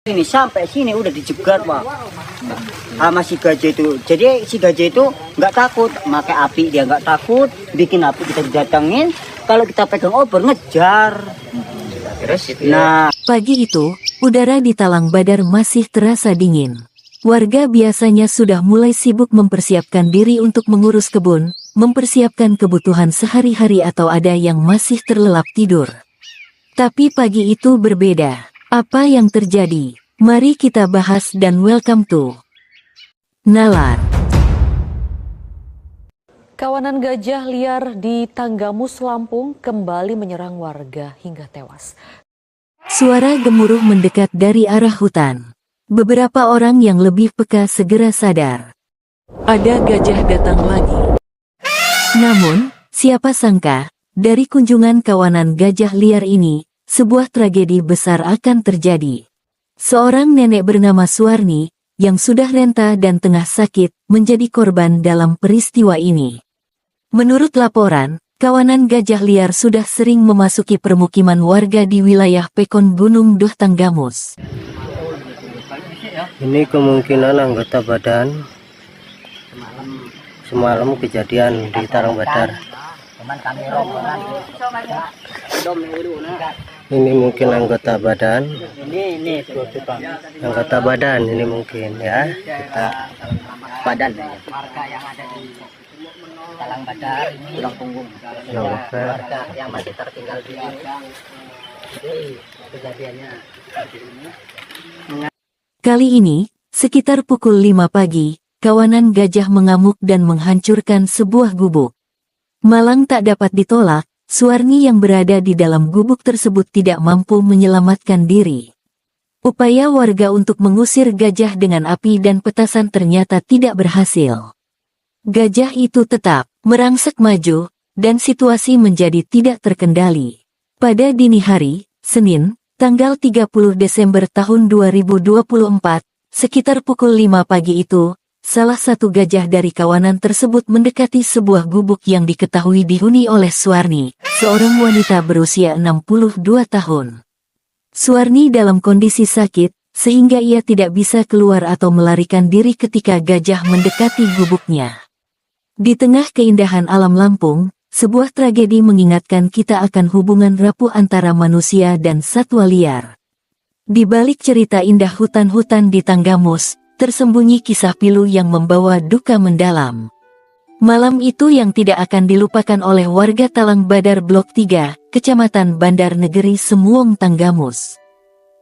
Ini sampai sini udah dijegat Pak sama si gajah itu. Jadi si gajah itu nggak takut, pakai api dia nggak takut, bikin api kita datangin. Kalau kita pegang obor ngejar. Terus itu nah, pagi itu, udara di Talang Badar masih terasa dingin. Warga biasanya sudah mulai sibuk mempersiapkan diri untuk mengurus kebun, mempersiapkan kebutuhan sehari-hari atau ada yang masih terlelap tidur. Tapi pagi itu berbeda. Apa yang terjadi? Mari kita bahas dan welcome to Nalar. Kawanan gajah liar di Tanggamus, Lampung kembali menyerang warga hingga tewas. Suara gemuruh mendekat dari arah hutan. Beberapa orang yang lebih peka segera sadar. Ada gajah datang lagi. Namun, siapa sangka, dari kunjungan kawanan gajah liar ini, sebuah tragedi besar akan terjadi. Seorang nenek bernama Suwarni, yang sudah renta dan tengah sakit, menjadi korban dalam peristiwa ini. Menurut laporan, kawanan gajah liar sudah sering memasuki permukiman warga di wilayah Pekon Gunung Doh Tanggamus. Ini kemungkinan anggota badan semalam kejadian di Talang Badar. Ini mungkin anggota badan. Anggota badan ini mungkin ya. kita badan warga yang ada di Talang Badar ini tulang punggung. Warga yang masih tertinggal di kejadiannya. Kali ini, sekitar pukul 5 pagi, kawanan gajah mengamuk dan menghancurkan sebuah gubuk. Malang tak dapat ditolak, Suwarni yang berada di dalam gubuk tersebut tidak mampu menyelamatkan diri. Upaya warga untuk mengusir gajah dengan api dan petasan ternyata tidak berhasil. Gajah itu tetap merangsek maju, dan situasi menjadi tidak terkendali. Pada dini hari, Senin, tanggal 30 Desember tahun 2024, sekitar pukul 5 pagi itu, salah satu gajah dari kawanan tersebut mendekati sebuah gubuk yang diketahui dihuni oleh Suwarni, seorang wanita berusia 62 tahun. Suwarni dalam kondisi sakit, sehingga ia tidak bisa keluar atau melarikan diri ketika gajah mendekati gubuknya. Di tengah keindahan alam Lampung, sebuah tragedi mengingatkan kita akan hubungan rapuh antara manusia dan satwa liar. Di balik cerita indah hutan-hutan di Tanggamus, tersembunyi kisah pilu yang membawa duka mendalam. Malam itu yang tidak akan dilupakan oleh warga Talang Badar Blok 3, Kecamatan Bandar Negeri Semuong, Tanggamus.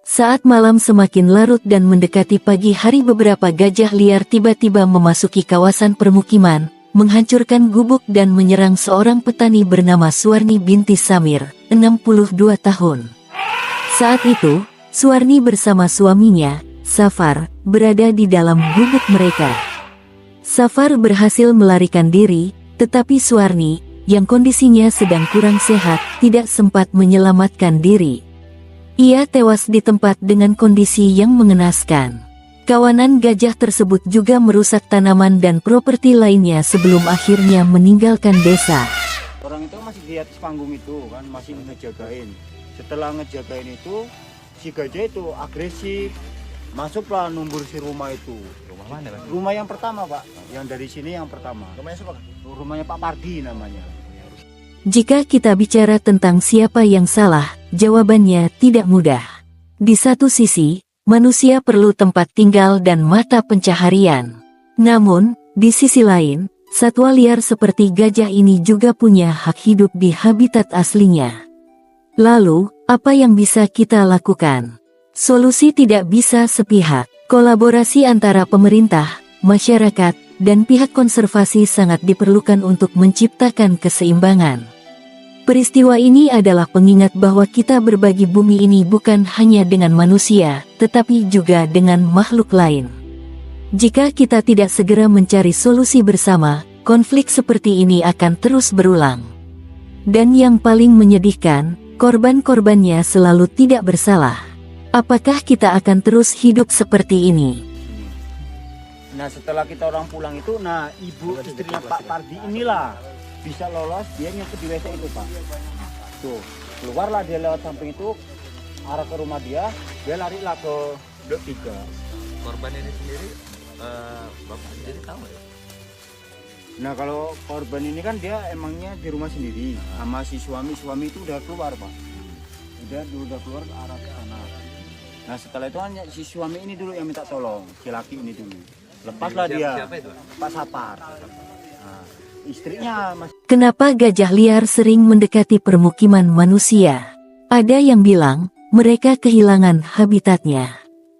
Saat malam semakin larut dan mendekati pagi hari, beberapa gajah liar tiba-tiba memasuki kawasan permukiman, menghancurkan gubuk dan menyerang seorang petani bernama Suwarni binti Samir, 62 tahun. Saat itu, Suwarni bersama suaminya, Safar, berada di dalam gubuk mereka. Safar berhasil melarikan diri, tetapi Suwarni, yang kondisinya sedang kurang sehat, tidak sempat menyelamatkan diri. Ia tewas di tempat dengan kondisi yang mengenaskan. Kawanan gajah tersebut juga merusak tanaman dan properti lainnya sebelum akhirnya meninggalkan desa. Orang itu masih di atas panggung itu kan, masih ngejagain. Setelah ngejagain itu, si gajah itu agresif. Masuklah numbur si rumah itu. Rumah mana Pak? Rumah yang pertama Pak, yang dari sini yang pertama. Rumahnya siapa? Rumahnya Pak Pardi namanya. Jika kita bicara tentang siapa yang salah, jawabannya tidak mudah. Di satu sisi, manusia perlu tempat tinggal dan mata pencaharian. Namun, di sisi lain, satwa liar seperti gajah ini juga punya hak hidup di habitat aslinya. Lalu, apa yang bisa kita lakukan? Solusi tidak bisa sepihak. Kolaborasi antara pemerintah, masyarakat, dan pihak konservasi sangat diperlukan untuk menciptakan keseimbangan. Peristiwa ini adalah pengingat bahwa kita berbagi bumi ini bukan hanya dengan manusia, tetapi juga dengan makhluk lain. Jika kita tidak segera mencari solusi bersama, konflik seperti ini akan terus berulang. Dan yang paling menyedihkan, korban-korbannya selalu tidak bersalah. Apakah kita akan terus hidup seperti ini? Nah setelah kita orang pulang itu, nah ibu istrinya Pak Pardi inilah bisa lolos, dia nyempet di WC itu Pak. Tuh, keluarlah dia lewat samping itu, arah ke rumah dia larilah ke Dok 3. Korban ini sendiri bapak sendiri tahu ya? Nah kalau korban ini kan dia emangnya di rumah sendiri sama si suami itu udah keluar Pak. Udah keluar ke arah sana. Nah setelah itu hanya si suami ini dulu yang minta tolong, si laki ini dulu. Lepaslah dia. Siapa itu? Pak Sapar. Nah, istrinya masih. Kenapa gajah liar sering mendekati permukiman manusia? Ada yang bilang, mereka kehilangan habitatnya.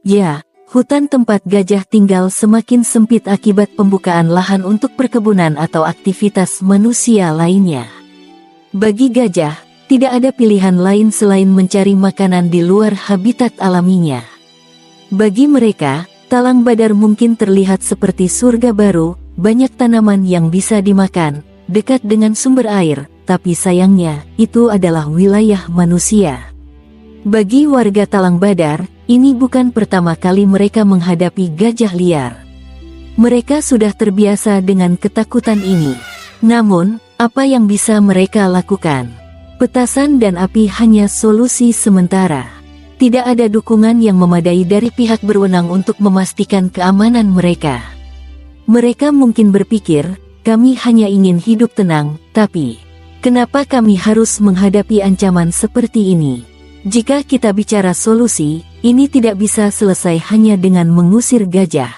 Ya, hutan tempat gajah tinggal semakin sempit akibat pembukaan lahan untuk perkebunan atau aktivitas manusia lainnya. Bagi gajah, tidak ada pilihan lain selain mencari makanan di luar habitat alaminya. Bagi mereka, Talang Badar mungkin terlihat seperti surga baru, banyak tanaman yang bisa dimakan, dekat dengan sumber air, tapi sayangnya, itu adalah wilayah manusia. Bagi warga Talang Badar, ini bukan pertama kali mereka menghadapi gajah liar. Mereka sudah terbiasa dengan ketakutan ini. Namun, apa yang bisa mereka lakukan? Petasan dan api hanya solusi sementara. Tidak ada dukungan yang memadai dari pihak berwenang untuk memastikan keamanan mereka. Mereka mungkin berpikir, kami hanya ingin hidup tenang, tapi kenapa kami harus menghadapi ancaman seperti ini? Jika kita bicara solusi, ini tidak bisa selesai hanya dengan mengusir gajah.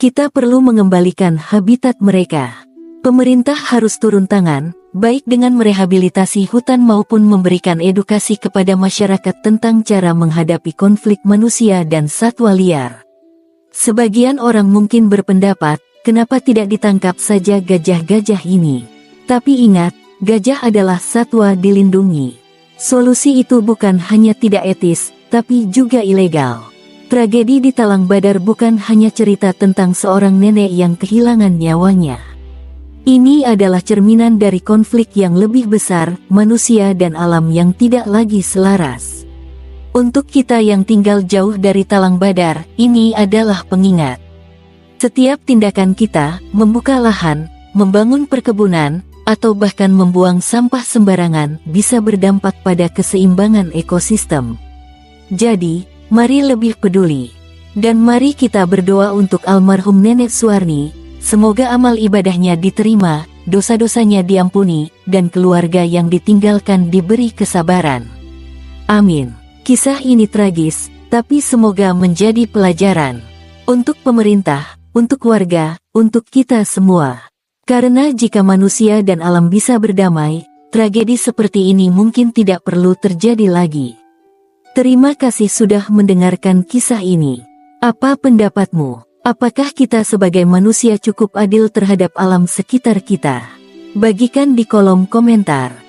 Kita perlu mengembalikan habitat mereka. Pemerintah harus turun tangan, baik dengan merehabilitasi hutan maupun memberikan edukasi kepada masyarakat tentang cara menghadapi konflik manusia dan satwa liar. Sebagian orang mungkin berpendapat, kenapa tidak ditangkap saja gajah-gajah ini? Tapi ingat, gajah adalah satwa dilindungi. Solusi itu bukan hanya tidak etis, tapi juga ilegal. Tragedi di Talang Badar bukan hanya cerita tentang seorang nenek yang kehilangan nyawanya. Ini adalah cerminan dari konflik yang lebih besar, manusia dan alam yang tidak lagi selaras. Untuk kita yang tinggal jauh dari Talang Badar, ini adalah pengingat. Setiap tindakan kita, membuka lahan, membangun perkebunan, atau bahkan membuang sampah sembarangan, bisa berdampak pada keseimbangan ekosistem. Jadi, mari lebih peduli. Dan mari kita berdoa untuk almarhum Nenek Suwarni. Semoga amal ibadahnya diterima, dosa-dosanya diampuni, dan keluarga yang ditinggalkan diberi kesabaran. Amin. Kisah ini tragis, tapi semoga menjadi pelajaran. Untuk pemerintah, untuk warga, untuk kita semua. Karena jika manusia dan alam bisa berdamai, tragedi seperti ini mungkin tidak perlu terjadi lagi. Terima kasih sudah mendengarkan kisah ini. Apa pendapatmu? Apakah kita sebagai manusia cukup adil terhadap alam sekitar kita? Bagikan di kolom komentar.